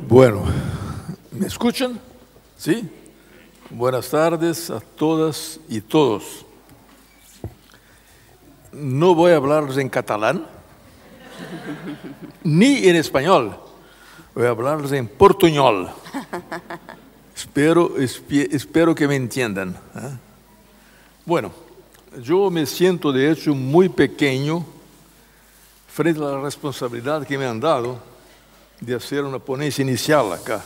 Bueno, ¿me escuchan? ¿Sí? Buenas tardes a todas y todos. No voy a hablarles en catalán, ni en español. Voy a hablarles en portuñol. Espero que me entiendan. Bueno, yo me siento de hecho muy pequeño frente a la responsabilidad que me han dado de hacer una ponencia inicial acá,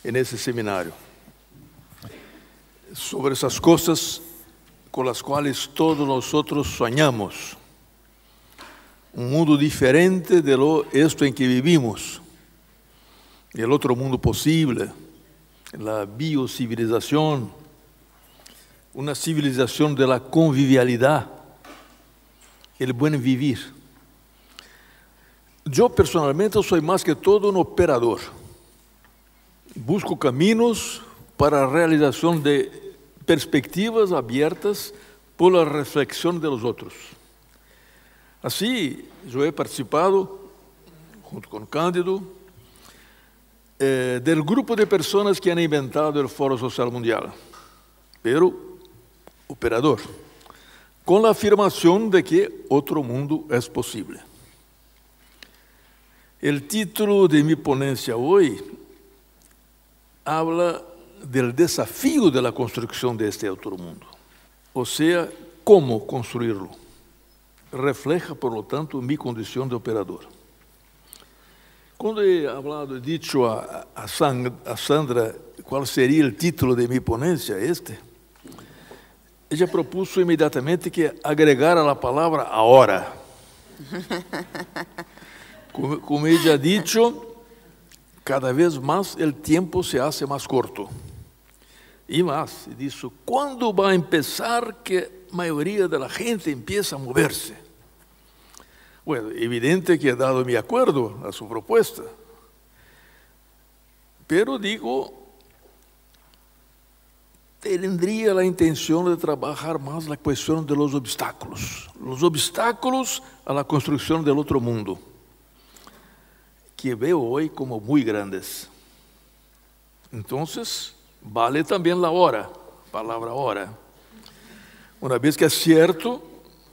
en ese seminario, sobre esas cosas con las cuales todos nosotros soñamos. Un mundo diferente de esto en que vivimos, el otro mundo posible, la biocivilización, una civilización de la convivialidad, el buen vivir. Yo personalmente soy más que todo un operador. Busco caminos para la realización de perspectivas abiertas por la reflexión de los otros. Así, yo he participado, junto con Cândido, del grupo de personas que han inventado el Foro Social Mundial, pero operador, con la afirmación de que otro mundo es posible. El título de mi ponencia hoy habla del desafío de la construcción de este otro mundo, o sea, cómo construirlo. Refleja, por lo tanto, mi condición de operador. Cuando he dicho a Sandra cuál sería el título de mi ponencia, ella propuso inmediatamente que agregara la palabra ahora. Como ella ha dicho, cada vez más el tiempo se hace más corto. Y más, dijo, ¿cuándo va a empezar que la mayoría de la gente empieza a moverse? Bueno, evidente que he dado mi acuerdo a su propuesta. Pero digo, tendría la intención de trabajar más la cuestión de los obstáculos a la construcción del otro mundo, que veo hoy como muy grandes. Entonces, vale también la hora, palabra hora. Una vez que es cierto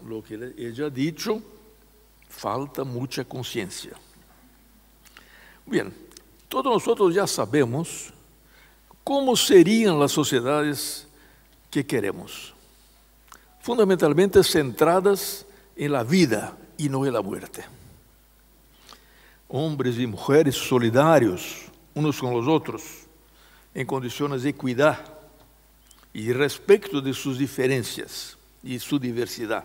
lo que ella ha dicho, falta mucha conciencia. Bien, todos nosotros ya sabemos cómo serían las sociedades que queremos, fundamentalmente centradas en la vida y no en la muerte. Hombres y mujeres solidarios unos con los otros, en condiciones de equidad y respecto de sus diferencias y su diversidad,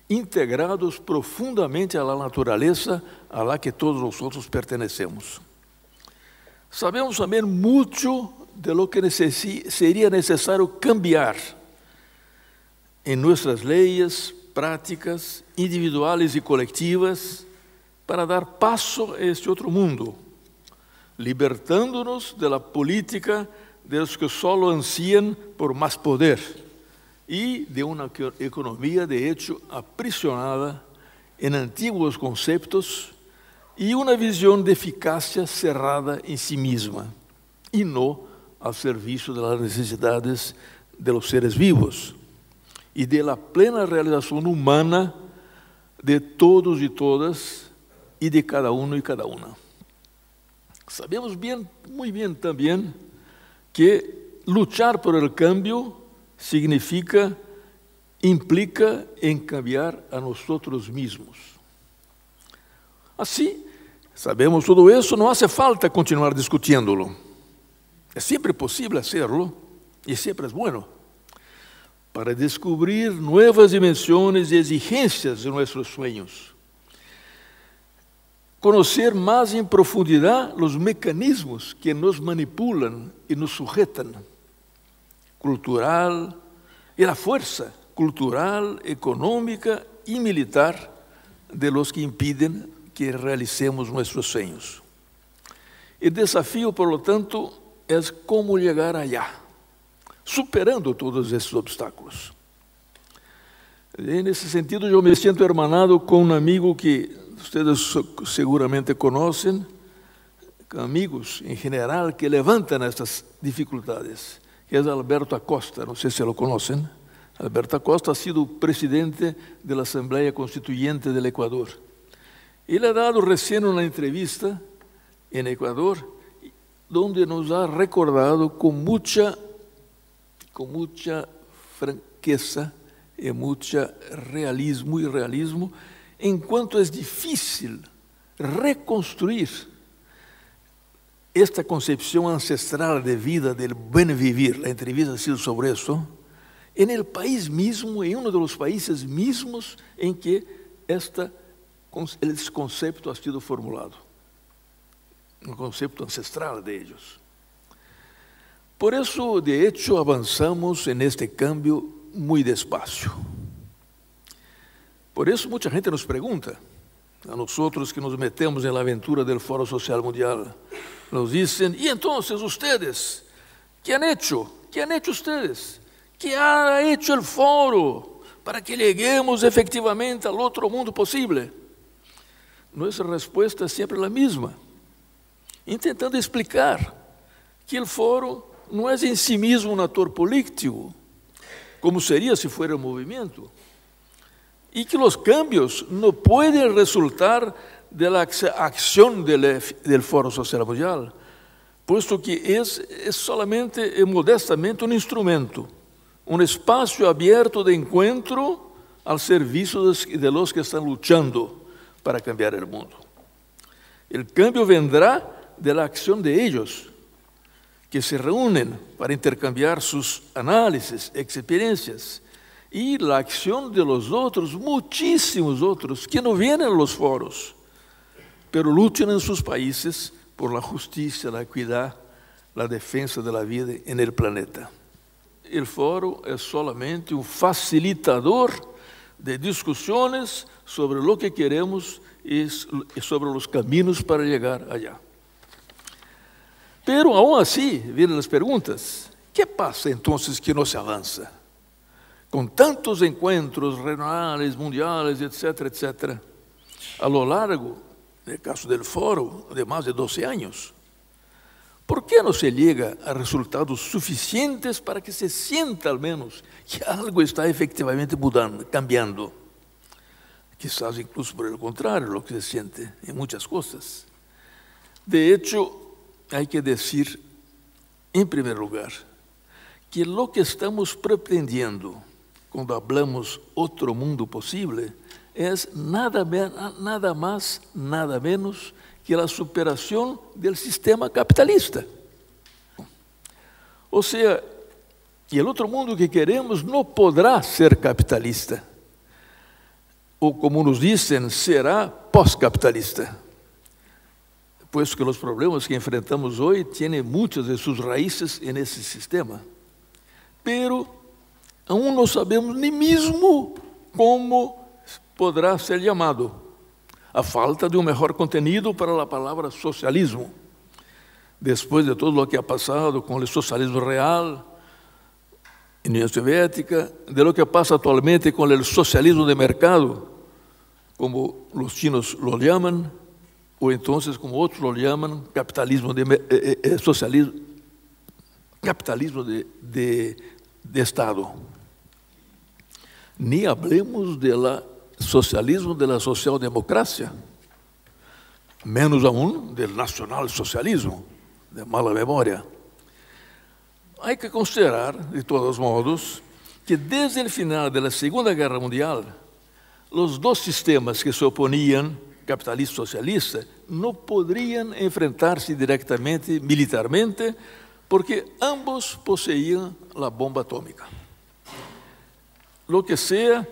integrados profundamente a la naturaleza a la que todos nosotros pertenecemos. Sabemos también mucho de lo que sería necesario cambiar en nuestras leyes, prácticas individuales y colectivas para dar paso a este otro mundo, libertándonos de la política de los que solo ansían por más poder y de una economía de hecho aprisionada en antiguos conceptos y una visión de eficacia cerrada en sí misma y no al servicio de las necesidades de los seres vivos y de la plena realización humana de todos y todas y de cada uno y cada una. Sabemos muy bien también que luchar por el cambio implica en cambiar a nosotros mismos. Así, sabemos todo eso, no hace falta continuar discutiéndolo. Es siempre posible hacerlo y siempre es bueno para descubrir nuevas dimensiones y exigencias de nuestros sueños. Conocer más en profundidad los mecanismos que nos manipulan y nos sujetan, cultural, y la fuerza cultural, económica y militar de los que impiden que realicemos nuestros sueños. El desafío, por lo tanto, es cómo llegar allá, superando todos estos obstáculos. En ese sentido, yo me siento hermanado con un amigo que ustedes seguramente conocen, amigos em general que levantam estas dificuldades, que é Alberto Acosta, não sei se lo conhecem. Alberto Acosta ha sido presidente de la Asamblea Constituyente del Ecuador. Ele ha dado recién una entrevista en Ecuador, donde nos ha recordado con mucha franqueza y mucho realismo, en cuanto es difícil reconstruir esta concepción ancestral de vida, del buen vivir. La entrevista ha sido sobre eso, en el país mismo, en uno de los países mismos en que este concepto ha sido formulado, un concepto ancestral de ellos. Por eso, de hecho, avanzamos en este cambio muy despacio. Por eso mucha gente nos pregunta, a nosotros que nos metemos en la aventura del Foro Social Mundial, nos dicen: ¿y entonces ustedes? ¿Qué han hecho? ¿Qué han hecho ustedes? ¿Qué ha hecho el foro para que lleguemos efectivamente al otro mundo posible? Nuestra respuesta es siempre la misma, intentando explicar que el foro no es en sí mismo un actor político, como sería si fuera un movimiento, y que los cambios no pueden resultar de la acción del Foro Social Mundial, puesto que es solamente, modestamente, un instrumento, un espacio abierto de encuentro al servicio de los que están luchando para cambiar el mundo. El cambio vendrá de la acción de ellos, que se reúnen para intercambiar sus análisis, experiencias, y la acción de los otros, muchísimos otros, que no vienen a los foros, pero luchan en sus países por la justicia, la equidad, la defensa de la vida en el planeta. El foro es solamente un facilitador de discusiones sobre lo que queremos y sobre los caminos para llegar allá. Pero aún así, vienen las preguntas: ¿qué pasa entonces que no se avanza? Con tantos encuentros regionales, mundiales, etcétera, etcétera, a lo largo, en el caso del foro, de más de 12 años, ¿por qué no se llega a resultados suficientes para que se sienta al menos que algo está efectivamente mudando, cambiando? Quizás incluso por el contrario, lo que se siente en muchas cosas. De hecho, hay que decir, en primer lugar, que lo que estamos pretendiendo cuando hablamos otro mundo posible es nada más, nada menos que la superación del sistema capitalista. O sea, y el otro mundo que queremos no podrá ser capitalista, o como nos dicen, será pós-capitalista, pues que los problemas que enfrentamos hoy tienen muchas de sus raíces en ese sistema. Pero aún no sabemos ni mismo cómo podrá ser llamado, a falta de un mejor contenido para la palabra socialismo. Después de todo lo que ha pasado con el socialismo real en la Unión Soviética, de lo que pasa actualmente con el socialismo de mercado, como los chinos lo llaman, o entonces como otros lo llaman, capitalismo socialismo, capitalismo de Estado. Ni hablemos del socialismo de la socialdemocracia, menos aún del nacionalsocialismo, de mala memoria. Hay que considerar, de todos modos, que desde el final de la Segunda Guerra Mundial, los dos sistemas que se oponían, capitalista y socialista, no podrían enfrentarse directamente, militarmente, porque ambos poseían la bomba atómica. Lo que sea,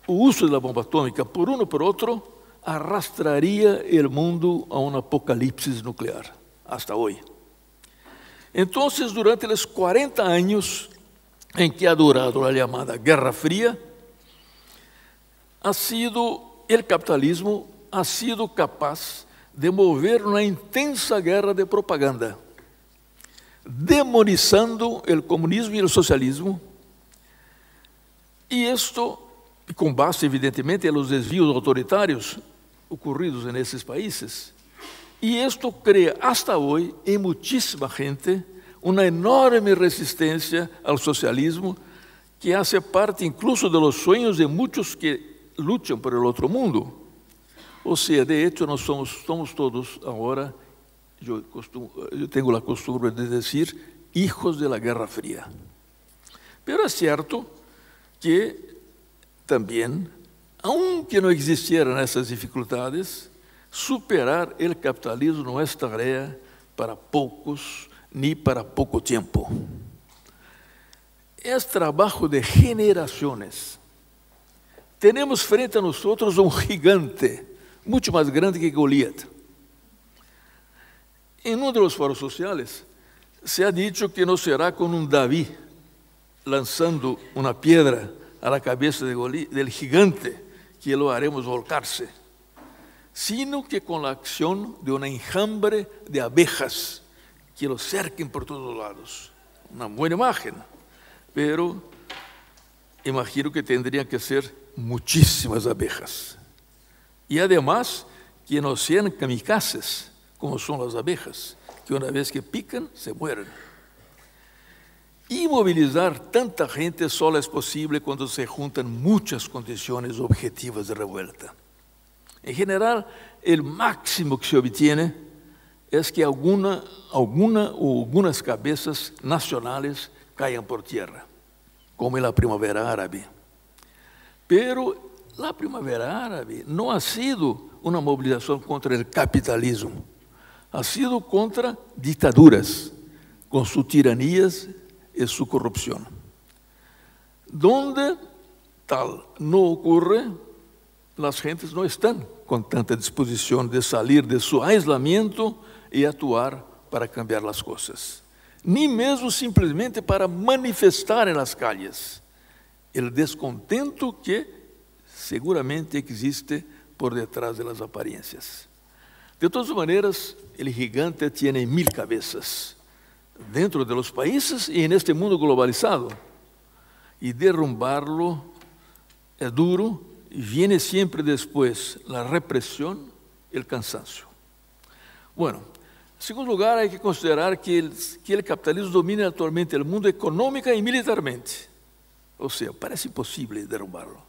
o uso de la bomba atómica por uno o por otro arrastraría el mundo a un apocalipsis nuclear, hasta hoy. Entonces, durante los 40 años en que ha durado la llamada Guerra Fría, el capitalismo ha sido capaz de mover una intensa guerra de propaganda, demonizando el comunismo y el socialismo, y esto con base evidentemente en los desvíos autoritarios ocurridos en esos países, Y esto crea hasta hoy en muchísima gente una enorme resistencia al socialismo que hace parte incluso de los sueños de muchos que luchan por el otro mundo. O sea, de hecho, somos todos ahora, yo tengo la costumbre de decir, hijos de la Guerra Fría. Pero es cierto que también, aunque no existieran esas dificultades, superar el capitalismo no es tarea para pocos ni para poco tiempo. Es trabajo de generaciones. Tenemos frente a nosotros un gigante, mucho más grande que Goliat. En uno de los foros sociales se ha dicho que no será con un David lanzando una piedra a la cabeza del gigante que lo haremos volcarse, sino que con la acción de una enjambre de abejas que lo cerquen por todos lados. Una buena imagen, pero imagino que tendrían que ser muchísimas abejas. Y además que no sean kamikazes, como son las abejas, que una vez que pican, se mueren. Y movilizar tanta gente solo es posible cuando se juntan muchas condiciones objetivas de revuelta. En general, el máximo que se obtiene es que algunas cabezas nacionales caigan por tierra, como en la primavera árabe. Pero la primavera árabe no ha sido una movilización contra el capitalismo, ha sido contra dictaduras, con sus tiranías y su corrupción. Donde tal no ocurre, las gentes no están con tanta disposición de salir de su aislamiento y actuar para cambiar las cosas, ni mesmo simplesmente para manifestar en las calles el descontento que seguramente existe por detrás de las apariencias. De todas maneras, el gigante tiene 1000 cabezas dentro de los países y en este mundo globalizado, y derrumbarlo es duro. Y viene siempre después la represión y el cansancio. Bueno, en segundo lugar, hay que considerar que el capitalismo domina actualmente el mundo económica y militarmente. O sea, parece imposible derrumbarlo.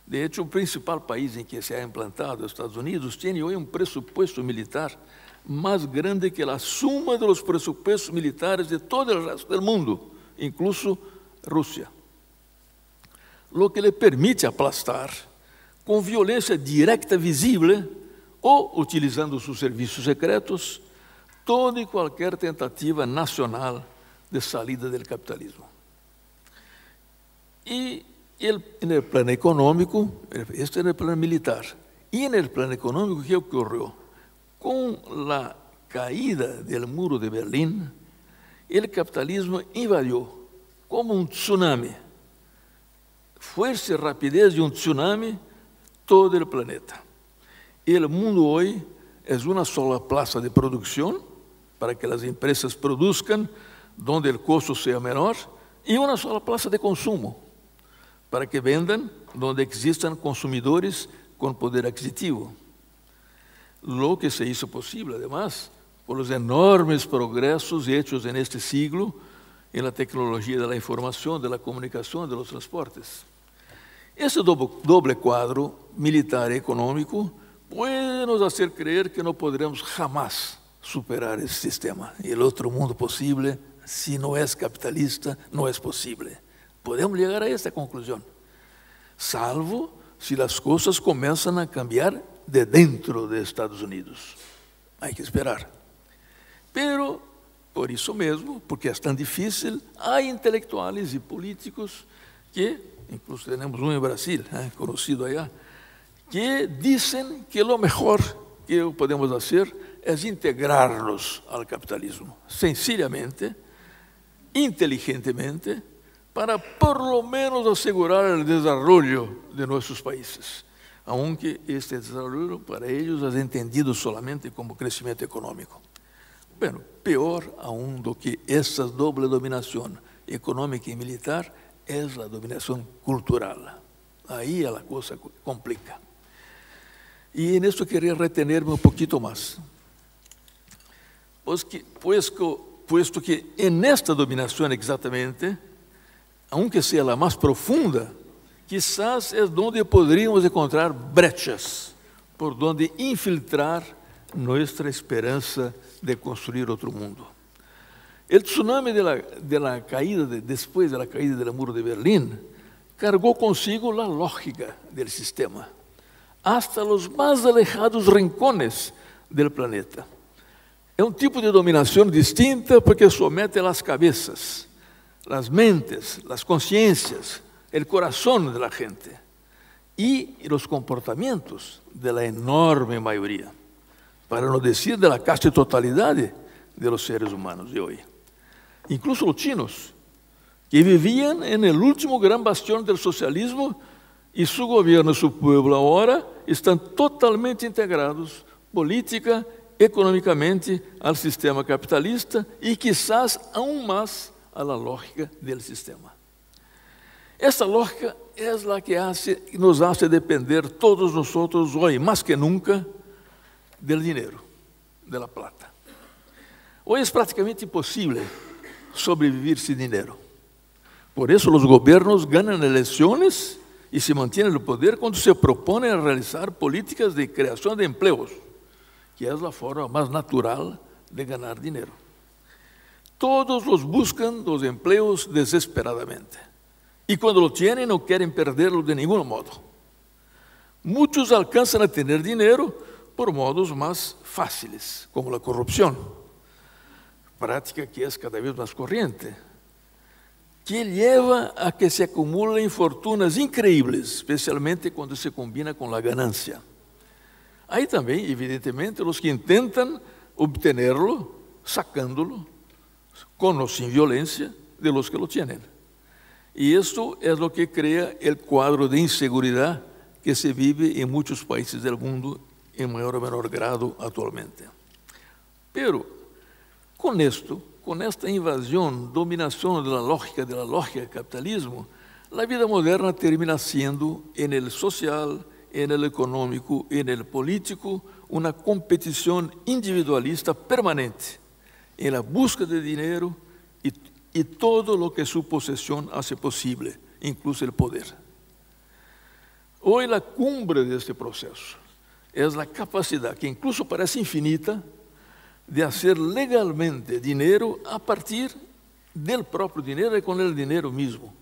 De hecho, el principal país en que se ha implantado, Estados Unidos, tiene hoy un presupuesto militar más grande que la suma de los presupuestos militares de todo el resto del mundo, incluso Rusia. Lo que le permite aplastar com violência direta visível ou utilizando seus serviços secretos, toda e qualquer tentativa nacional de saída do capitalismo. E no plano econômico, este é no plano militar, e no plano econômico, o que ocorreu? Com a caída do muro de Berlim, o capitalismo invadiu como um tsunami, força e rapidez de um tsunami, todo el planeta. El mundo hoy es una sola plaza de producción para que las empresas produzcan donde el costo sea menor y una sola plaza de consumo para que vendan donde existan consumidores con poder adquisitivo. Lo que se hizo posible, además, por los enormes progresos hechos en este siglo en la tecnología de la información, de la comunicación, de los transportes. Esse doble quadro militar e econômico pode nos fazer crer que não poderemos jamais superar esse sistema. E o outro mundo possível, se não é capitalista, não é possível. Podemos chegar a esta conclusão, salvo se as coisas começam a cambiar de dentro de Estados Unidos. Há que esperar. Pero, por isso mesmo, porque é tão difícil, há intelectuais e políticos que, incluso temos um em Brasil, conhecido allá, que dizem que o melhor que podemos fazer é integrar-nos ao capitalismo, sencillamente, inteligentemente, para por lo menos asegurar o desenvolvimento de nossos países, aunque este desenvolvimento para eles é entendido solamente como crescimento econômico. Bueno, pior aún do que essa doble dominação econômica e militar é a dominação cultural. Aí a coisa complica. E nisso queria retener-me um pouquinho mais. puesto que en esta dominación exactamente, aunque sea la más profunda, quizás es donde podríamos encontrar brechas por donde infiltrar nuestra esperanza de construir otro mundo. El tsunami después de la caída del muro de Berlín, cargó consigo la lógica del sistema, hasta los más alejados rincones del planeta. É um tipo de dominação distinta porque somete las cabezas, las mentes, las conciencias, el corazón de la gente y los comportamientos de la enorme mayoría, para no decir de la casi totalidad de los seres humanos de hoy. Incluso los chinos, que vivían en el último gran bastión del socialismo y su gobierno y su pueblo ahora están totalmente integrados política, economicamente al sistema capitalista y quizás aún más a la lógica del sistema. Esta lógica es la que nos hace depender todos nosotros hoy, más que nunca, del dinero, de la plata. Hoy es prácticamente imposible sobrevivir sin dinero. Por eso los gobiernos ganan elecciones y se mantienen en el poder cuando se proponen a realizar políticas de creación de empleos, que es la forma más natural de ganar dinero. Todos buscan los empleos desesperadamente. Y cuando lo tienen no quieren perderlo de ningún modo. Muchos alcanzan a tener dinero por modos más fáciles, como la corrupción, práctica que es cada vez más corriente, que lleva a que se acumulen fortunas increíbles, especialmente cuando se combina con la ganancia. Hay también, evidentemente, los que intentan obtenerlo, sacándolo, con o sin violencia, de los que lo tienen. Y esto es lo que crea el cuadro de inseguridad que se vive en muchos países del mundo en mayor o menor grado actualmente. Pero con esto, con esta invasión, dominación de la lógica del capitalismo, la vida moderna termina siendo en el social, en el económico, en el político, una competición individualista permanente en la búsqueda de dinero y todo lo que su posesión hace posible, incluso el poder. Hoy la cumbre de este proceso es la capacidad, que incluso parece infinita, de hacer legalmente dinero a partir del propio dinero y con el dinero mismo,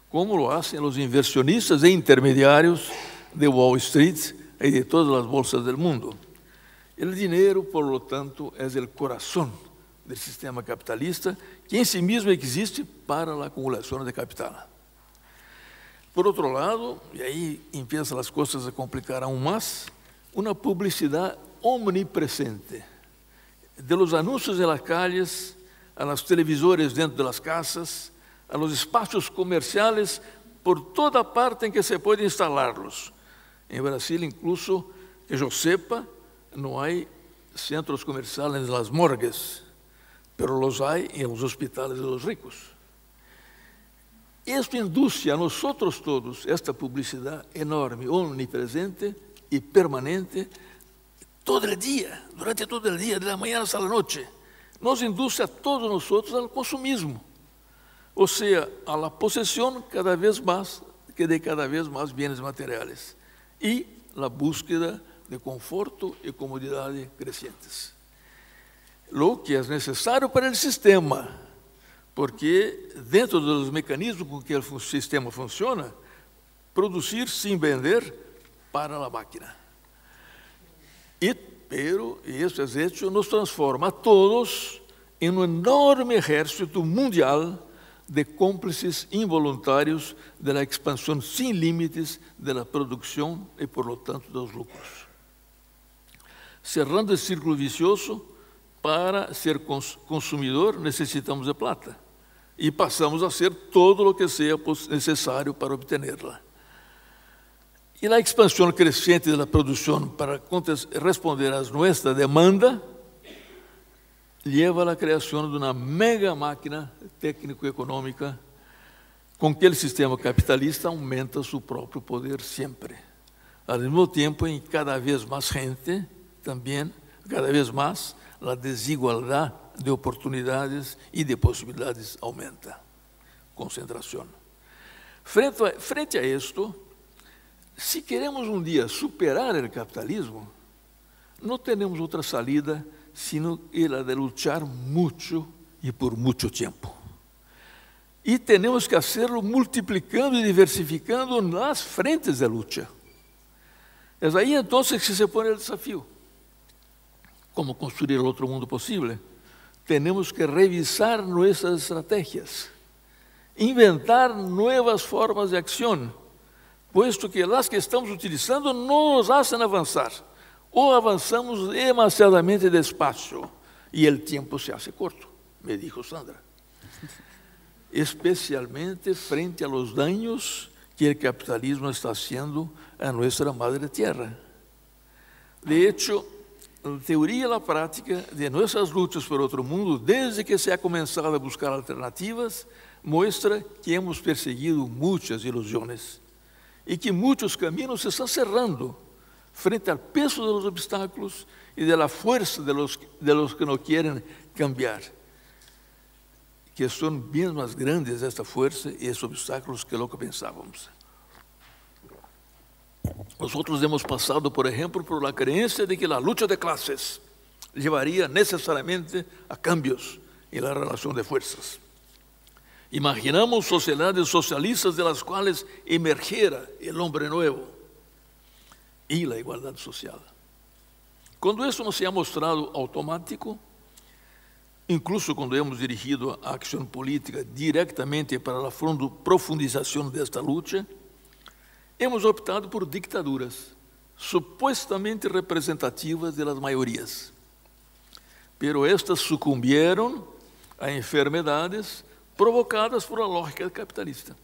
como lo hacen los inversionistas e intermediarios de Wall Street y de todas las bolsas del mundo. El dinero, por lo tanto, es el corazón del sistema capitalista, que en sí mismo existe para la acumulación de capital. Por otro lado, y ahí empiezan las cosas a complicar aún más, una publicidad omnipresente, de los anuncios en las calles, a los televisores dentro de las casas, a los espacios comerciales, por toda parte en que se puede instalarlos. En Brasil, incluso, que yo sepa, no hay centros comerciales en las morgues, pero los hay en los hospitales de los ricos. Esto induce a nosotros todos esta publicidad enorme, omnipresente y permanente, todo el día, durante todo el día, de la mañana hasta la noche. Nos induce a todos nosotros al consumismo, o sea, a la posesión cada vez más bienes materiales y la búsqueda de conforto y comodidad crecientes. Lo que es necesario para el sistema, porque dentro de los mecanismos con que el sistema funciona, producir sin vender para la máquina. Pero eso es hecho, nos transforma a todos en un enorme ejército mundial de cómplices involuntarios de la expansión sin límites de la producción y por lo tanto de los lucros. Cerrando el círculo vicioso, para ser consumidor necesitamos de plata y pasamos a hacer todo lo que sea necesario para obtenerla. Y la expansión creciente de la producción para responder a nuestra demanda lleva a la creación de una mega máquina técnico-económica con que el sistema capitalista aumenta su propio poder siempre. Al mismo tiempo, en cada vez más gente, también, cada vez más, a desigualdade de oportunidades e de possibilidades aumenta. Concentração. Frente a esto, se queremos um dia superar o capitalismo, não temos outra salida sino a de lutar muito e por muito tempo. E temos que fazê-lo multiplicando e diversificando nas frentes de luta. É aí então que se põe o desafio. Como construir o outro mundo possível? Temos que revisar nossas estratégias, inventar novas formas de ação, puesto que as que estamos utilizando não nos fazem avançar, ou avançamos demasiadamente despacio e o tempo se hace corto, me dijo Sandra. Especialmente frente a los daños que o capitalismo está haciendo a nossa madre tierra. De hecho, a teoria e a prática de nossas lutas por outro mundo, desde que se ha começado a buscar alternativas, mostra que hemos perseguido muitas ilusões e que muitos caminhos se estão cerrando frente ao peso dos obstáculos e da força de los que não querem cambiar, que são bem mais grandes esta força e esses obstáculos que lo que pensávamos. Nós hemos passado, por exemplo, por la creencia de que a luta de classes levaria necessariamente a cambios em la relação de fuerzas. Imaginamos sociedades socialistas de las quais emergiera el hombre nuevo e a igualdade social. Quando isso não se ha mostrado automático, incluso quando hemos dirigido a ação política diretamente para a profundização desta luta, hemos optado por dictaduras supostamente representativas de las maiorias. Pero estas sucumbieron a enfermedades provocadas por a lógica capitalista,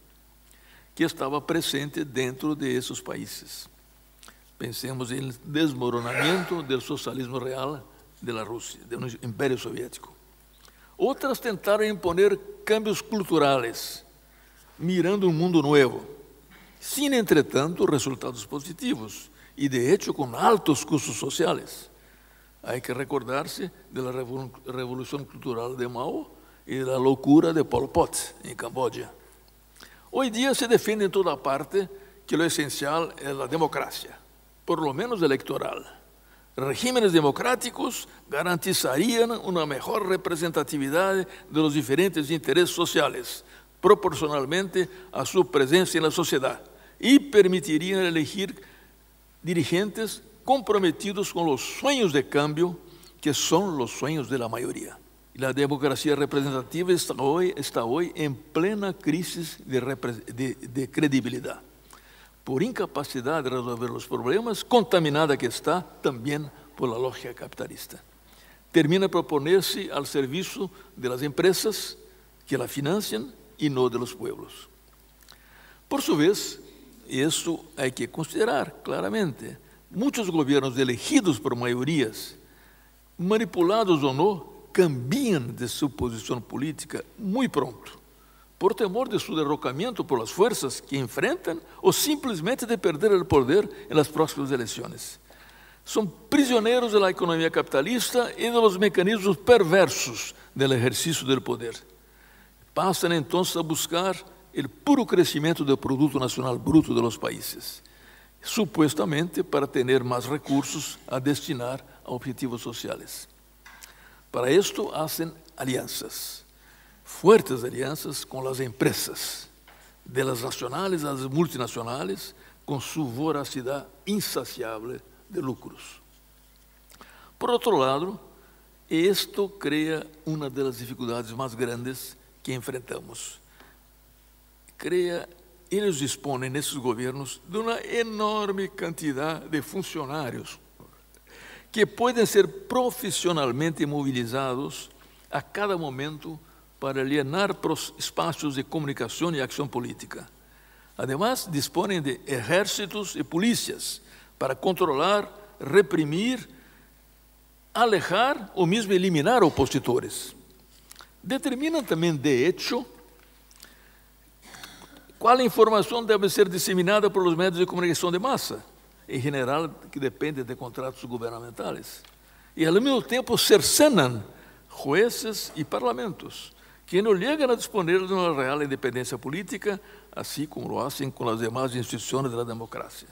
que estava presente dentro de esses países. Pensemos em desmoronamento do socialismo real da Rússia, do Império Soviético. Outras tentaram imponer cambios culturais, mirando um mundo novo, sem, entretanto, resultados positivos e, de hecho, com altos custos sociais. Há que recordar-se da Revolução Cultural de Mao e da loucura de Pol Pot, em Camboja. Hoje dia se defende em toda parte que o essencial é a democracia, por lo menos eleitoral. Regímenes democráticos garantizariam uma melhor representatividade dos diferentes interesses sociais, proporcionalmente a sua presença na sociedade, e permitiriam elegir dirigentes comprometidos com os sonhos de cambio, que são os sonhos da maioria. E a democracia representativa está hoje em plena crise de credibilidade, por incapacidade de resolver os problemas, contaminada que está também por la lógica capitalista. Termina por poner-se ao serviço das empresas que la financiam e não de los pueblos. Por sua vez, isso há que considerar claramente. Muitos governos elegidos por maiorias, manipulados ou não, cambiam de sua posição política muito pronto, por temor de seu derrocamento por as forças que enfrentam ou simplesmente de perder o poder nas próximas eleições. São prisioneiros da economia capitalista e dos mecanismos perversos do exercício do poder. Passam então a buscar o puro crescimento do produto nacional bruto de los países, supuestamente para ter mais recursos a destinar a objetivos sociais. Para isto, hacen alianças, fuertes alianças com as empresas, de las nacionales a las multinacionales, com sua voracidade insaciável de lucros. Por outro lado, isto cria uma das dificuldades mais grandes que enfrentamos. Eles dispõem, nesses governos, de uma enorme quantidade de funcionários que podem ser profissionalmente mobilizados a cada momento para alienar espaços de comunicação e ação política. Además, dispõem de exércitos e polícias para controlar, reprimir, alejar ou mesmo eliminar opositores. Determinam também, de hecho, qual informação deve ser disseminada por os médios de comunicação de massa, em geral, que dependem de contratos governamentais. y al mismo tiempo cercenan jueces y parlamentos, que no llegan a disponer de una real independencia política, así como lo hacen con las demás instituciones de la democracia.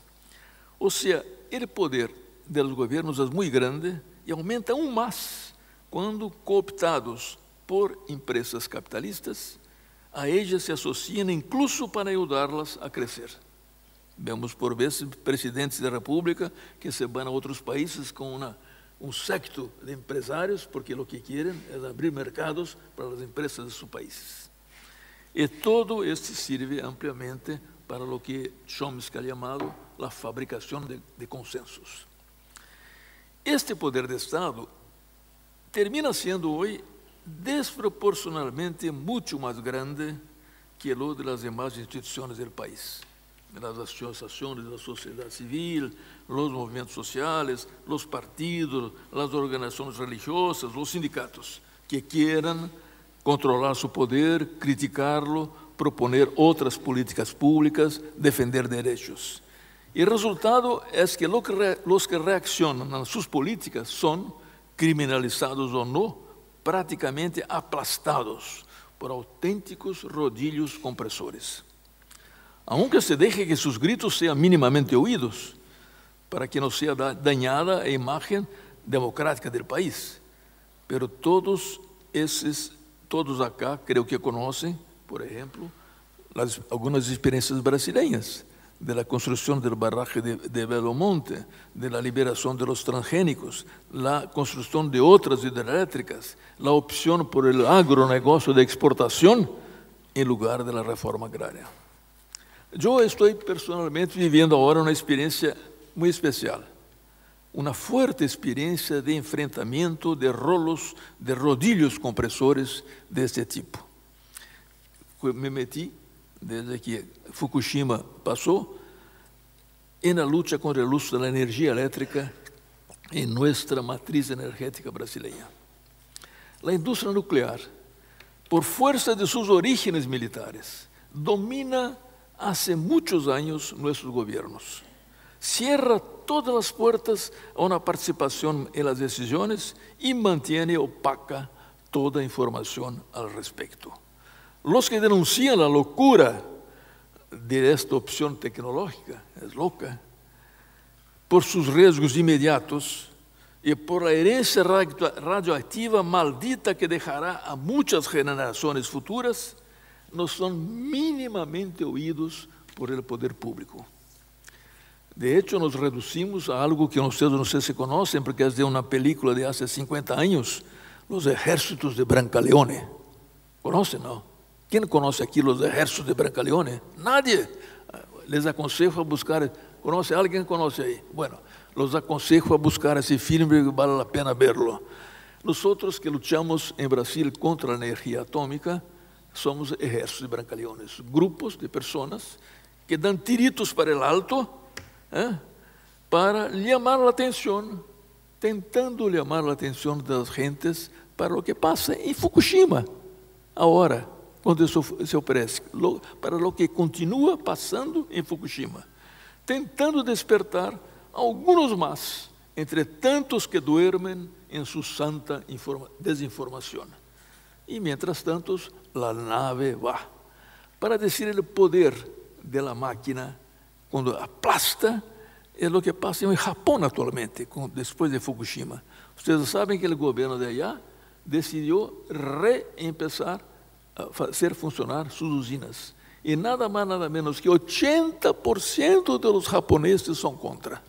O sea, el poder de los gobiernos es muy grande y aumenta aún más cuando cooptados por empresas capitalistas, a ellas se asocian incluso para ayudarlas a crecer. Vemos por veces presidentes da República que se van a outros países com um séquito de empresários, porque o que querem é abrir mercados para as empresas de seus países. E todo este sirve ampliamente para o que Chomsky ha chamado a fabricação de consensos. Este poder de Estado termina sendo hoje desproporcionalmente muito mais grande que o de las demás instituições do país. Las asociaciones de la sociedad civil, los movimientos sociales, los partidos, las organizaciones religiosas, los sindicatos, que quieran controlar su poder, criticarlo, proponer otras políticas públicas, defender derechos. Y el resultado es que los que reaccionan a sus políticas son, criminalizados o no, prácticamente aplastados por auténticos rodillos compresores. Aunque se deje que sus gritos sean mínimamente oídos, para que no sea dañada la imagen democrática del país. Pero todos acá creo que conocen, por ejemplo, algunas experiencias brasileñas, de la construcción del barraje de Belo Monte, de la liberación de los transgénicos, la construcción de otras hidroeléctricas, la opción por el agronegocio de exportación en lugar de la reforma agraria. Eu estou personalmente vivendo agora uma experiência muito especial, uma forte experiência de enfrentamento de rodilhos compressores deste tipo. Me meti, desde que Fukushima passou, na luta contra o uso da energia elétrica em nossa matriz energética brasileira. A indústria nuclear, por força de seus orígenes militares, domina hace muchos años nuestros gobiernos. Cierra todas las puertas a una participación en las decisiones y mantiene opaca toda información al respecto. Los que denuncian la locura de esta opción tecnológica, es loca, por sus riesgos inmediatos y por la herencia radioactiva maldita que dejará a muchas generaciones futuras, no son mínimamente oídos por el poder público. De hecho, nos reducimos a algo que ustedes no sé si conocen, porque es de una película de hace 50 años, los ejércitos de Brancaleone. ¿Conocen, no? ¿Quién conoce aquí los ejércitos de Brancaleone? Nadie. Les aconsejo a buscar, ¿conoce? ¿Alguien conoce ahí? Bueno, los aconsejo a buscar ese filme, vale la pena verlo. Nosotros que luchamos en Brasil contra la energía atómica, somos ejércitos de Brancaleones, grupos de personas que dan tiritos para el alto para llamar la atención, tentando llamar la atención de las gentes para lo que pasa en Fukushima, ahora, cuando eso se ofrece, para lo que continúa pasando en Fukushima, tentando despertar a algunos más, entre tantos que duermen en su santa desinformación. Y mientras tanto, la nave va. Para decir el poder de la máquina, cuando aplasta, es lo que pasa en Japón actualmente, después de Fukushima. Ustedes saben que el gobierno de allá decidió reempezar a hacer funcionar sus usinas. Y nada más, nada menos que 80% de los japoneses son contra.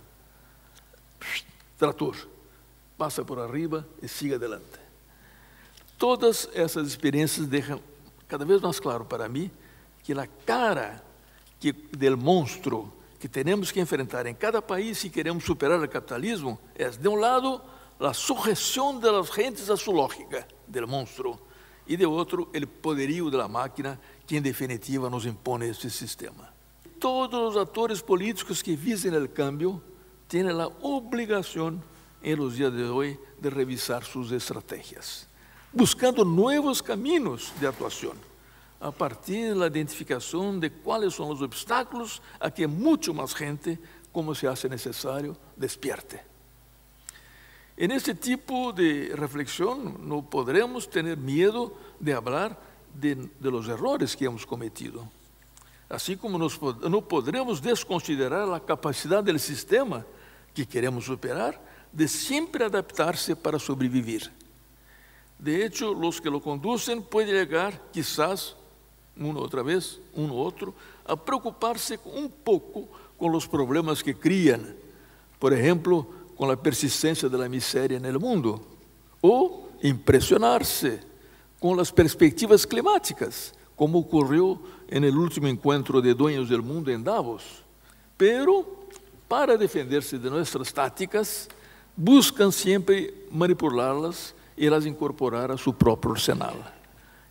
Trator, pasa por arriba y sigue adelante. Todas essas experiências deixam cada vez mais claro para mim que a cara del monstro que temos que enfrentar em cada país se queremos superar o capitalismo é, de um lado, a sujeção das gentes a sua lógica del monstro e, de outro, o poderio da máquina que, em definitiva, nos impõe este sistema. Todos os atores políticos que visem o cambio têm a obrigação, em los dias de hoje, de revisar suas estratégias, buscando nuevos caminos de actuación, a partir de la identificación de cuáles son los obstáculos a que mucho más gente, como se hace necesario, despierte. En este tipo de reflexión no podremos tener miedo de hablar de los errores que hemos cometido. Así como no podremos desconsiderar la capacidad del sistema que queremos superar de siempre adaptarse para sobrevivir. De hecho, los que lo conducen pueden llegar, quizás, uno otro, a preocuparse un poco con los problemas que crían, por ejemplo, con la persistencia de la miseria en el mundo, o impresionarse con las perspectivas climáticas, como ocurrió en el último encuentro de dueños del mundo en Davos. Pero, para defenderse de nuestras tácticas, buscan siempre manipularlas y las incorporar a su propio arsenal.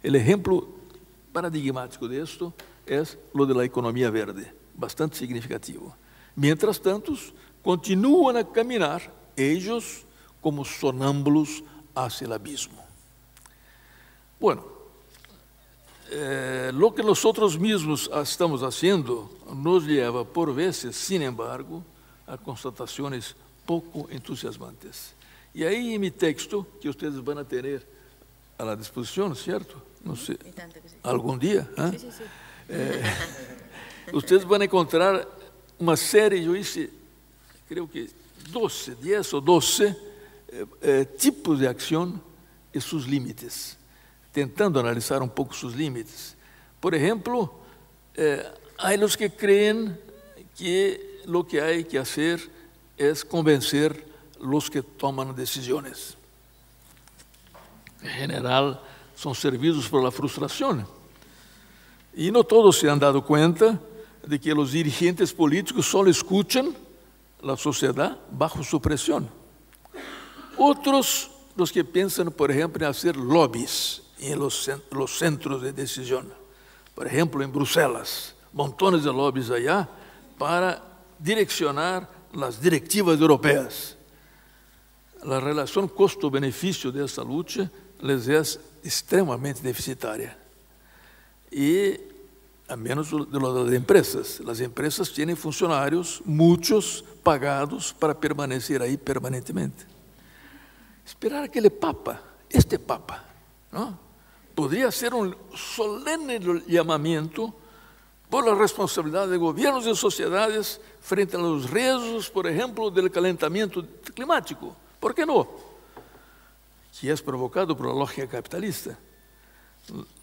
El ejemplo paradigmático de esto es lo de la economía verde, bastante significativo. Mientras tanto, continúan a caminar ellos como sonámbulos hacia el abismo. Bueno, lo que nosotros mismos estamos haciendo nos lleva por veces, sin embargo, a constataciones poco entusiasmantes. Y ahí en mi texto, que ustedes van a tener a la disposición, ¿cierto? No sé, algún día. ¿Eh? Sí. Ustedes van a encontrar una serie, yo hice, creo que 10 o 12 tipos de acción y sus límites, tentando analizar un poco sus límites. Por ejemplo, hay los que creen que lo que hay que hacer es convencer los que toman decisiones. En general, son servidos por la frustración. Y no todos se han dado cuenta de que los dirigentes políticos solo escuchan la sociedad bajo su presión. Otros, los que piensan, por ejemplo, en hacer lobbies en los centros de decisión. Por ejemplo, en Bruselas, montones de lobbies allá para direccionar las directivas europeas. La relación costo-beneficio de esta lucha les es extremadamente deficitaria. Y a menos de las empresas. Las empresas tienen funcionarios, muchos pagados para permanecer ahí permanentemente. Esperar a que este Papa, ¿no?, podría ser un solemne llamamiento por la responsabilidad de gobiernos y sociedades frente a los riesgos, por ejemplo, del calentamiento climático. ¿Por qué no? Que es provocado por la lógica capitalista.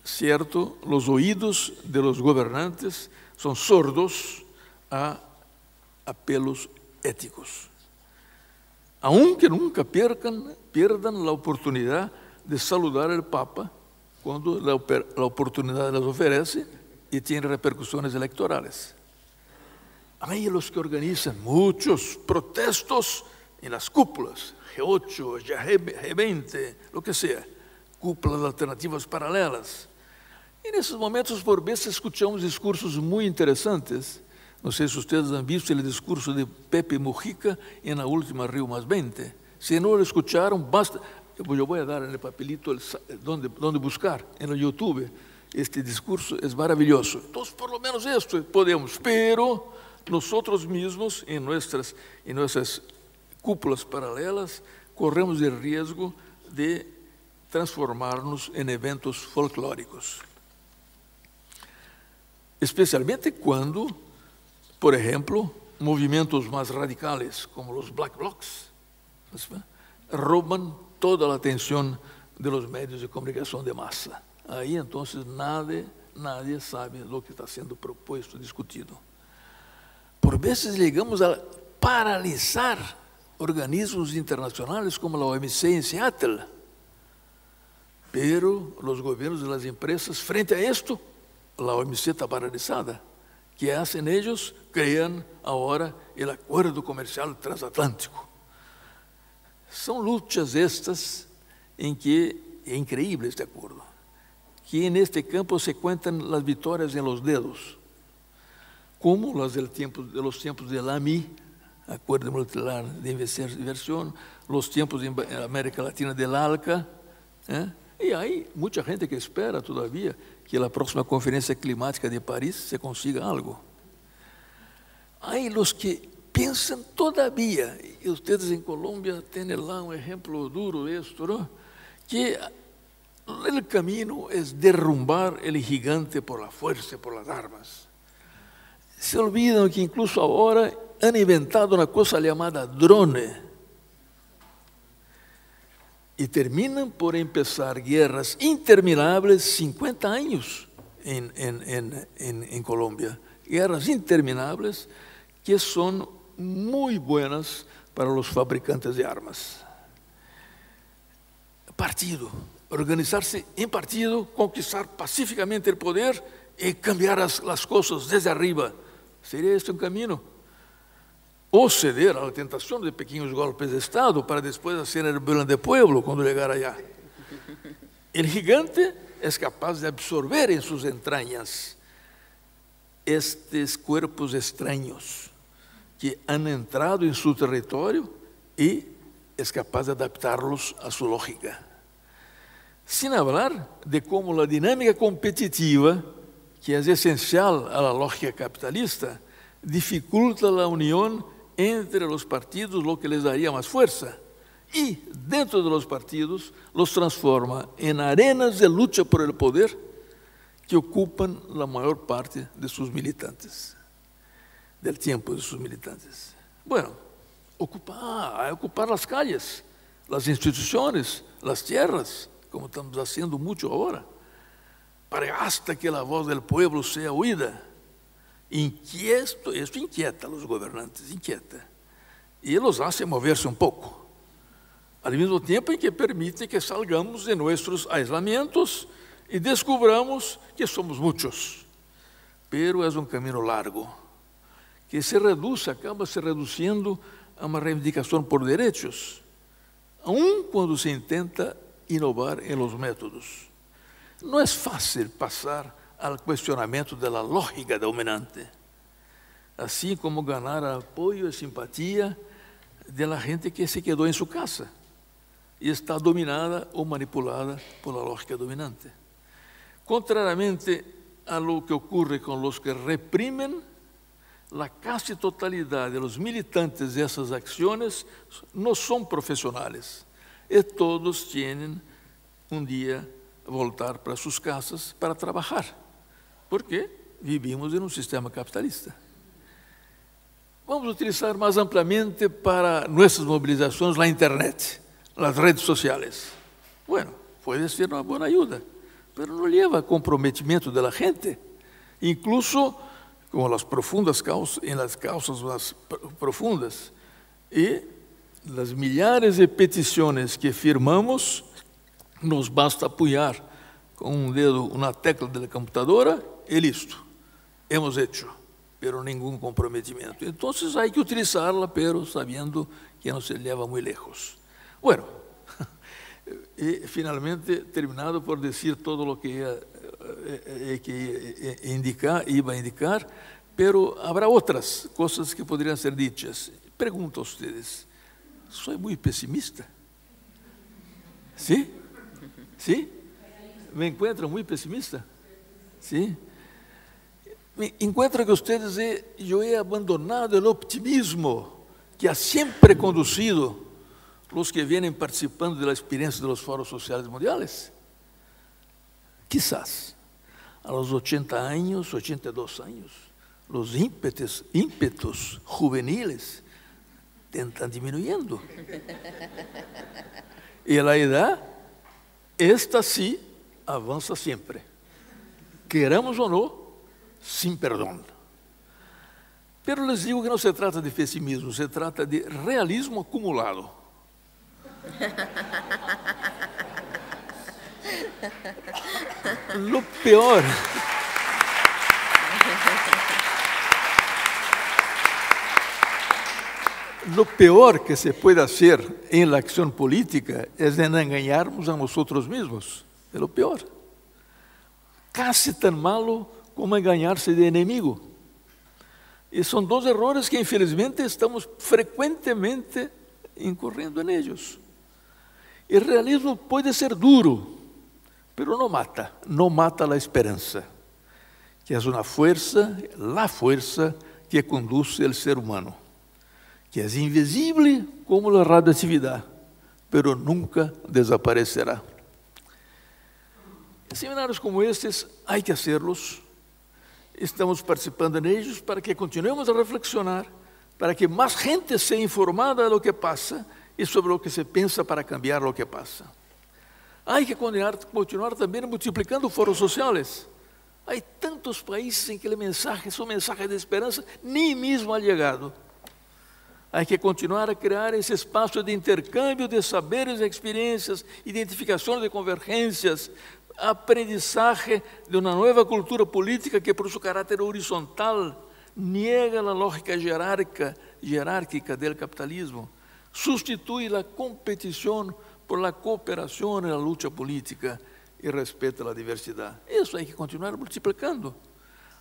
Cierto, los oídos de los gobernantes son sordos a apelos éticos. Aunque nunca pierdan la oportunidad de saludar al Papa cuando la oportunidad les ofrece y tiene repercusiones electorales. Hay los que organizan muchos protestos en las cúpulas, G8, G20, lo que sea, cúpulas alternativas paralelas. En esos momentos, por veces, escuchamos discursos muy interesantes. No sé si ustedes han visto el discurso de Pepe Mujica en la última Rio+20. Si no lo escucharon, basta. Yo voy a dar en el papelito donde buscar, en el YouTube. Este discurso es maravilloso. Entonces, por lo menos esto podemos. Pero nosotros mismos, en nuestras cúpulas paralelas, corremos el riesgo de transformarnos en eventos folclóricos. Especialmente cuando, por ejemplo, movimientos más radicales, como los Black Blocs, roban toda la atención de los medios de comunicación de masa. Ahí entonces nadie sabe lo que está siendo propuesto, discutido. Por veces llegamos a paralizar organismos internacionales como la OMC en Seattle. Pero los gobiernos de las empresas, frente a esto, la OMC está paralizada. ¿Qué hacen ellos? Crean ahora el acuerdo comercial transatlántico. Son luchas estas en que es increíble este acuerdo, que en este campo se cuentan las victorias en los dedos, como las de los tiempos del AMI, Acuerdo Multilateral de Inversión, los tiempos en América Latina del ALCA, y hay mucha gente que espera todavía que la próxima conferencia climática de París se consiga algo. Hay los que piensan todavía, que ustedes en Colombia tienen lá un ejemplo duro de esto, ¿no? Que el camino es derrumbar el gigante por la fuerza, por las armas. Se olvidan que incluso ahora han inventado una cosa llamada drone. Y terminan por empezar guerras interminables, 50 años en Colombia. Guerras interminables que son muy buenas para los fabricantes de armas. Partido, organizarse en partido, conquistar pacíficamente el poder y cambiar las cosas desde arriba. ¿Sería este un camino? O ceder a la tentación de pequeños golpes de Estado para después hacer el plan de pueblo cuando llegar allá. El gigante es capaz de absorber en sus entrañas estos cuerpos extraños que han entrado en su territorio y es capaz de adaptarlos a su lógica. Sin hablar de cómo la dinámica competitiva, que es esencial a la lógica capitalista, dificulta la unión entre los partidos, lo que les daría más fuerza. Y dentro de los partidos los transforma en arenas de lucha por el poder que ocupan la mayor parte de sus militantes, del tiempo de sus militantes. Bueno, ocupar las calles, las instituciones, las tierras, como estamos haciendo mucho ahora, para hasta que la voz del pueblo sea oída. Esto inquieta a los gobernantes, inquieta, y los hace moverse un poco, al mismo tiempo en que permite que salgamos de nuestros aislamientos y descubramos que somos muchos, pero es un camino largo, que acaba se reduciendo a una reivindicación por derechos, aun cuando se intenta innovar en los métodos. No es fácil pasar al cuestionamiento de la lógica dominante, así como ganar apoyo y simpatía de la gente que se quedó en su casa y está dominada o manipulada por la lógica dominante. Contrariamente a lo que ocurre con los que reprimen, la casi totalidad de los militantes de esas acciones no son profesionales y todos tienen un día voltar para sus casas para trabajar, porque vivimos en un sistema capitalista. Vamos a utilizar más ampliamente para nuestras movilizaciones la internet, las redes sociales. Bueno, puede ser una buena ayuda, pero no lleva comprometimiento de la gente. Incluso con las profundas causas, en las causas más profundas, y las millares de peticiones que firmamos, nos basta apoyar con un dedo una tecla de la computadora y listo, hemos hecho, pero ningún comprometimiento. Entonces hay que utilizarla, pero sabiendo que no se lleva muy lejos. Bueno, y finalmente terminado por decir todo lo que iba a indicar, pero habrá otras cosas que podrían ser dichas. Pregunto a ustedes, ¿soy muy pesimista? ¿Sí? ¿Sí? ¿Me encuentro muy pesimista? ¿Sí? Me encuentro que ustedes, yo he abandonado el optimismo que ha siempre conducido los que vienen participando de la experiencia de los foros sociales mundiales. Quizás a los 80 años, 82 años, los ímpetos juveniles están disminuyendo. Y la edad, esta sí, avanza siempre, queramos o no, sin perdón. Pero les digo que no se trata de pesimismo, se trata de realismo acumulado. Lo peor que se puede hacer en la acción política es engañarnos a nosotros mismos. Es lo peor. Casi tan malo como engañarse de enemigo. Y son dos errores que infelizmente estamos frecuentemente incurriendo en ellos. El realismo puede ser duro, pero no mata la esperanza, que es una fuerza, la fuerza que conduce al ser humano, que é invisível como a radioatividade, pero nunca desaparecerá. Seminários como estes, há que fazê-los. Estamos participando neles para que continuemos a reflexionar, para que mais gente seja informada de lo que passa e sobre o que se pensa para cambiar lo que passa. Há que continuar também multiplicando foros sociais. Há tantos países em que são mensagens de esperança, nem mesmo ha chegado. Há que continuar a criar esse espaço de intercâmbio de saberes e experiências, identificação de convergências, aprendizagem de uma nova cultura política que, por seu caráter horizontal, nega a lógica jerárquica do capitalismo, substitui a competição por la cooperação e a luta política e respeita a diversidade. Isso há que continuar multiplicando.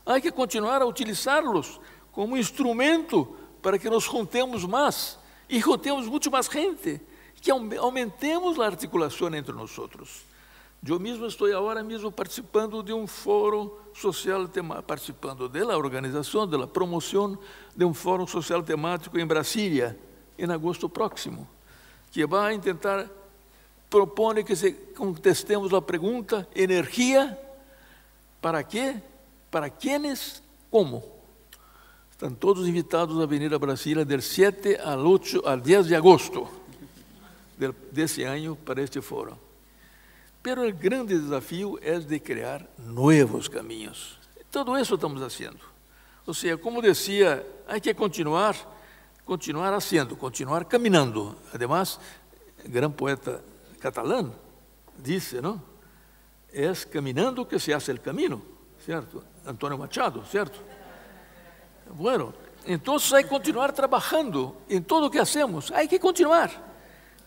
Há que continuar a utilizá-los como instrumento para que nos juntemos mais e juntemos muito mais gente, que aumentemos a articulação entre nós. Eu mesmo estou agora mesmo participando de um fórum social, participando da organização, da promoção de um fórum social temático em Brasília, em agosto próximo, que vai tentar propõe que contestemos a pergunta: energia, para quê? Para quienes? Como? Estão todos invitados a vir a Brasília del 7 al 10 de agosto desse ano para este fórum. Pero o grande desafio é de criar novos caminhos. Tudo isso estamos fazendo. Ou seja, como dizia, há que continuar fazendo, continuar caminhando. Además, o grande poeta catalão disse, não? É caminhando que se hace el camino, certo? Antônio Machado, certo? Bueno, então há que continuar trabalhando em tudo o que hacemos. Há que continuar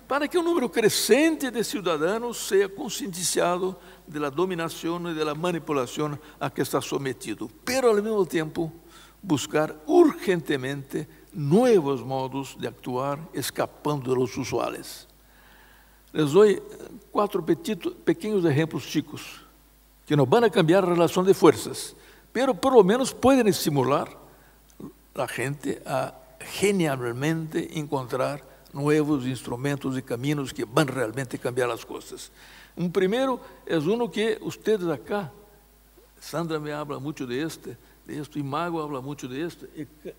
para que um número crescente de cidadãos seja conscientizado da dominação e da manipulação a que está sometido, pero ao mesmo tempo buscar urgentemente novos modos de actuar, escapando dos usuais. Les dou 4 pequenos exemplos chicos, que não vão cambiar a relação de forças, pero por lo menos podem estimular a gente a genialmente encontrar novos instrumentos e caminhos que vão realmente cambiar as coisas. Um primeiro é que ustedes acá, Sandra me habla muito de este, e Mago habla muito de este,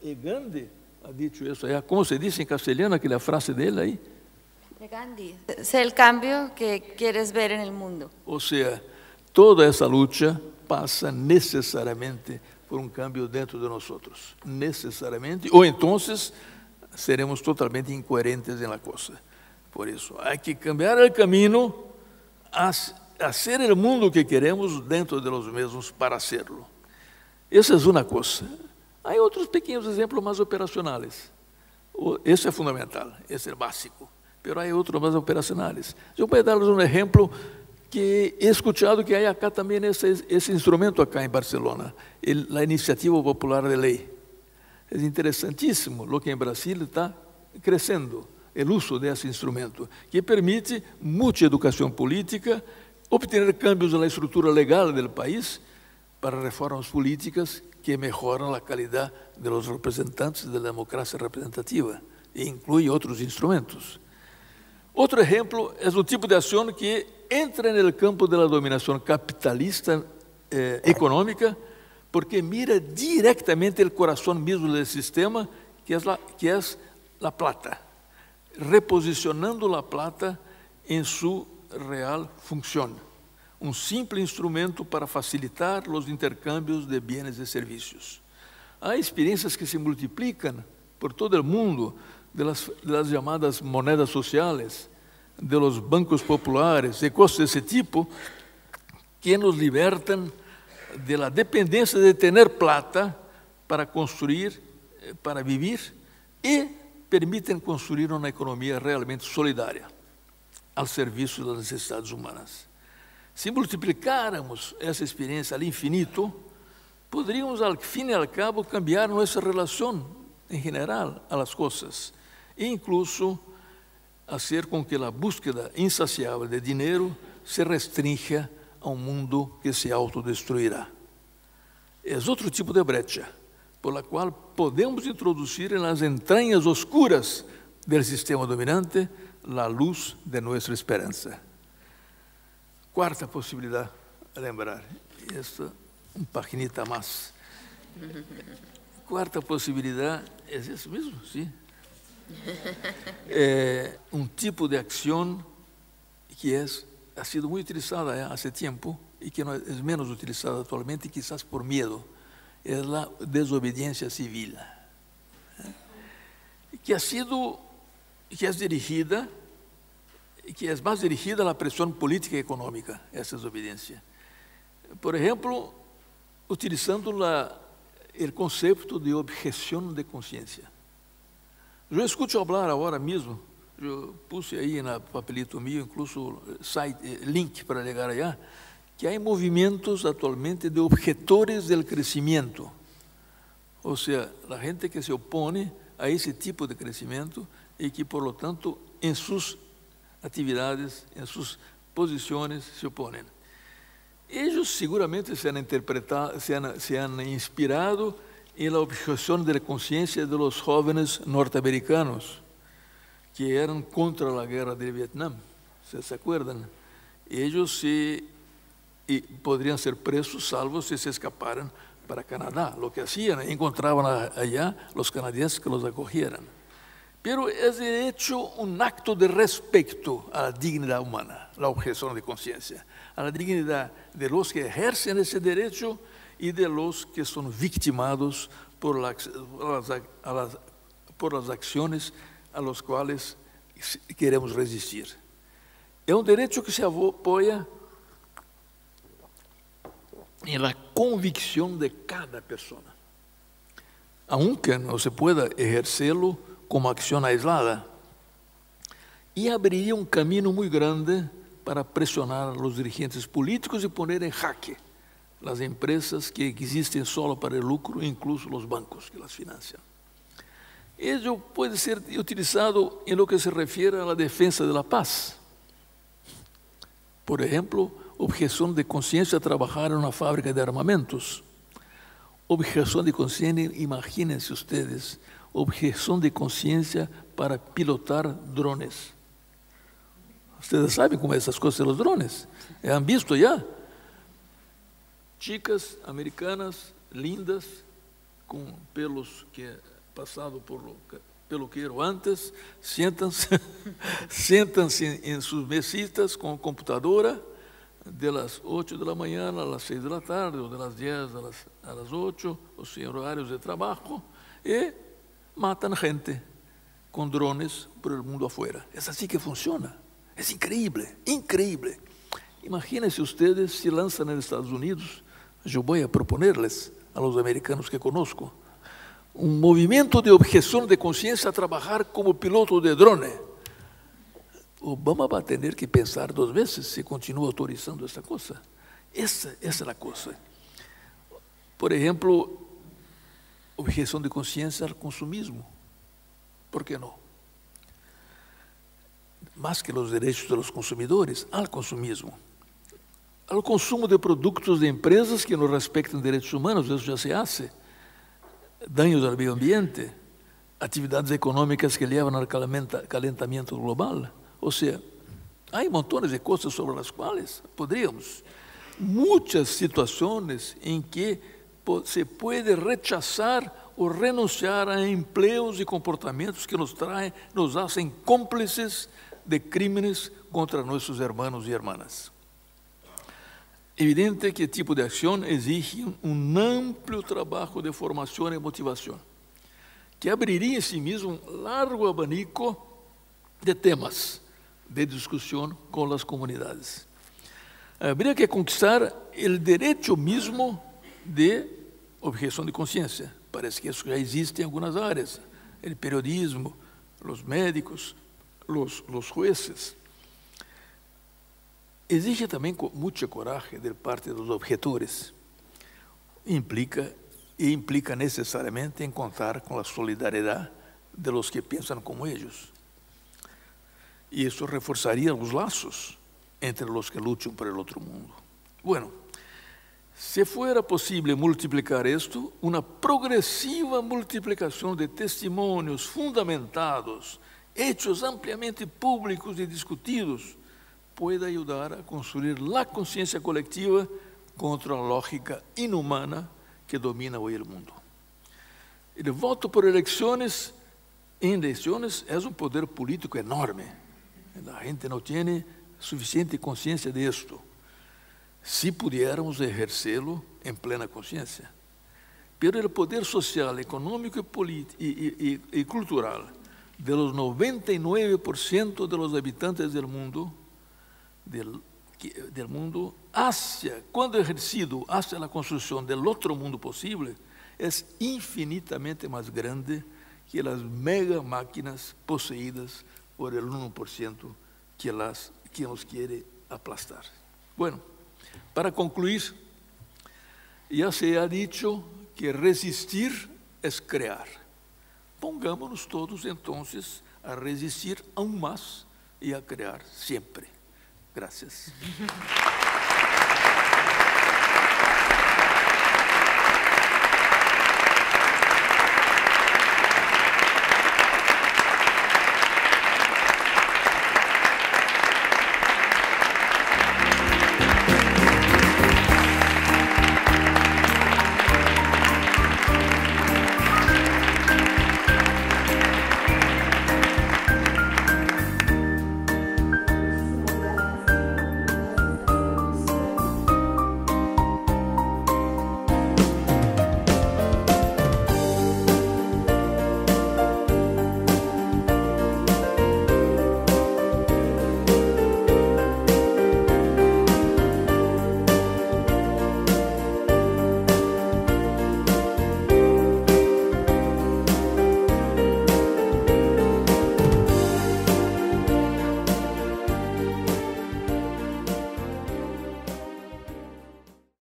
e Gandhi ha dicho isso allá. Como se diz em castelhano aquela frase dele aí? De Gandhi, sé el cambio que quieres ver en el mundo. Ou seja, toda essa luta passa necessariamente por um cambio dentro de nós, necessariamente, ou então seremos totalmente incoerentes na coisa. Por isso, há que cambiar o caminho a ser o mundo que queremos dentro de nós mesmos para hacerlo. Essa é uma coisa. Há outros pequenos exemplos mais operacionais. Esse é fundamental, esse é básico. Mas há outros mais operacionais. Eu vou dar-lhes um exemplo que he escuchado que há acá também esse instrumento acá em Barcelona, a Iniciativa Popular de Lei. É interessantíssimo o que em Brasil está crescendo, o uso desse instrumento, que permite muita educação política, obter cambios na estrutura legal do país para reformas políticas que melhoram a qualidade dos representantes da democracia representativa e inclui outros instrumentos. Outro exemplo é um tipo de ação que entra no campo da dominação capitalista econômica, porque mira diretamente o coração mesmo do sistema, que é a plata, reposicionando a plata em sua real função. Um simples instrumento para facilitar os intercâmbios de bens e serviços. Há experiências que se multiplicam por todo o mundo das chamadas moedas sociais, de los bancos populares e coisas desse tipo, que nos libertam de la dependência de ter plata para construir, para viver, e permitem construir uma economia realmente solidária, ao serviço das necessidades humanas. Se multiplicáramos essa experiência ao infinito, poderíamos, ao fim e ao cabo, cambiar nossa relação, em geral, às coisas, e incluso fazer com que a búsqueda insaciável de dinheiro se restrinja a um mundo que se autodestruirá. É outro tipo de brecha, por la cual podemos introducir en las entrañas oscuras del sistema dominante la luz de nuestra esperanza. Cuarta posibilidad a lembrar, esta un paginita más. Cuarta posibilidad es eso mismo, sí. Un tipo de acción que ha sido muy utilizada hace tiempo y que no es menos utilizada actualmente, quizás por miedo, es la desobediencia civil, que es dirigida, que es más dirigida a la presión política y económica, esa desobediencia. Por ejemplo, utilizando el concepto de objeción de conciencia. Eu escuto falar agora mesmo, eu puse aí no papelito meu, incluso link para chegar allá, que há movimentos atualmente de objetores del crescimento. Ou seja, a gente que se opõe a esse tipo de crescimento e que, por lo tanto, em suas atividades, em suas posições, se opõem. Eles seguramente se han inspirado en la objeción de la conciencia de los jóvenes norteamericanos que eran contra la guerra de Vietnam. ¿Se acuerdan? Ellos podrían ser presos salvo si se escaparan para Canadá. Lo que hacían, encontraban allá los canadienses que los acogieran. Pero es de hecho un acto de respeto a la dignidad humana, la objeción de conciencia, a la dignidad de los que ejercen ese derecho y de los que son victimados por las acciones a las cuales queremos resistir. Es un derecho que se apoya en la convicción de cada persona, aunque no se pueda ejercerlo como acción aislada, y abriría un camino muy grande para presionar a los dirigentes políticos y poner en jaque las empresas que existen solo para el lucro, incluso los bancos que las financian. Ello puede ser utilizado en lo que se refiere a la defensa de la paz. Por ejemplo, objeción de conciencia a trabajar en una fábrica de armamentos. Objeción de conciencia, imagínense ustedes, objeción de conciencia para pilotar drones. Ustedes saben cómo es esas cosas de los drones. ¿Han visto ya? Chicas americanas, lindas, con pelos que pasado por lo peluquero antes, siéntanse en sus mesitas con computadora de las 8 de la mañana a las 6 de la tarde, o de las 10 a las 8, o sea, en horarios de trabajo, y matan gente con drones por el mundo afuera. Es así que funciona. Es increíble, increíble. Imagínense ustedes si lanzan en Estados Unidos, yo voy a proponerles a los americanos que conozco, un movimiento de objeción de conciencia a trabajar como piloto de drone. Obama va a tener que pensar dos veces si continúa autorizando esta cosa. Esa es la cosa. Por ejemplo, objeción de conciencia al consumismo. ¿Por qué no? Más que los derechos de los consumidores, al consumismo. Al consumo de productos de empresas que no respetan derechos humanos, eso ya se hace. Daños al medio ambiente, actividades económicas que llevan al calentamiento global. O sea, hay montones de cosas sobre las cuales podríamos, muchas situaciones en que se puede rechazar o renunciar a empleos y comportamientos que nos hacen cómplices de crímenes contra nuestros hermanos y hermanas. Evidente que este tipo de acción exige un amplio trabajo de formación y motivación, que abriría en sí mismo un largo abanico de temas de discusión con las comunidades. Habría que conquistar el derecho mismo de objeción de conciencia. Parece que eso ya existe en algunas áreas, el periodismo, los médicos, los jueces. Exige también mucho coraje de parte de los objetores. Implica necesariamente en contar con la solidaridad de los que piensan como ellos. Y eso reforzaría los lazos entre los que luchan por el otro mundo. Bueno, Si fuera posible multiplicar esto, una progresiva multiplicación de testimonios fundamentados, hechos ampliamente públicos y discutidos, puede ayudar a construir la conciencia colectiva contra la lógica inhumana que domina hoy el mundo. El voto por elecciones es un poder político enorme. La gente no tiene suficiente conciencia de esto. Si pudiéramos ejercerlo en plena conciencia. Pero el poder social, económico y cultural de los 99% de los habitantes del mundo, cuando ejercido hacia la construcción del otro mundo posible, es infinitamente más grande que las mega máquinas poseídas por el 1% que nos quiere aplastar. Bueno, para concluir, ya se ha dicho que resistir es crear. Pongámonos todos entonces a resistir aún más y a crear siempre. Gracias.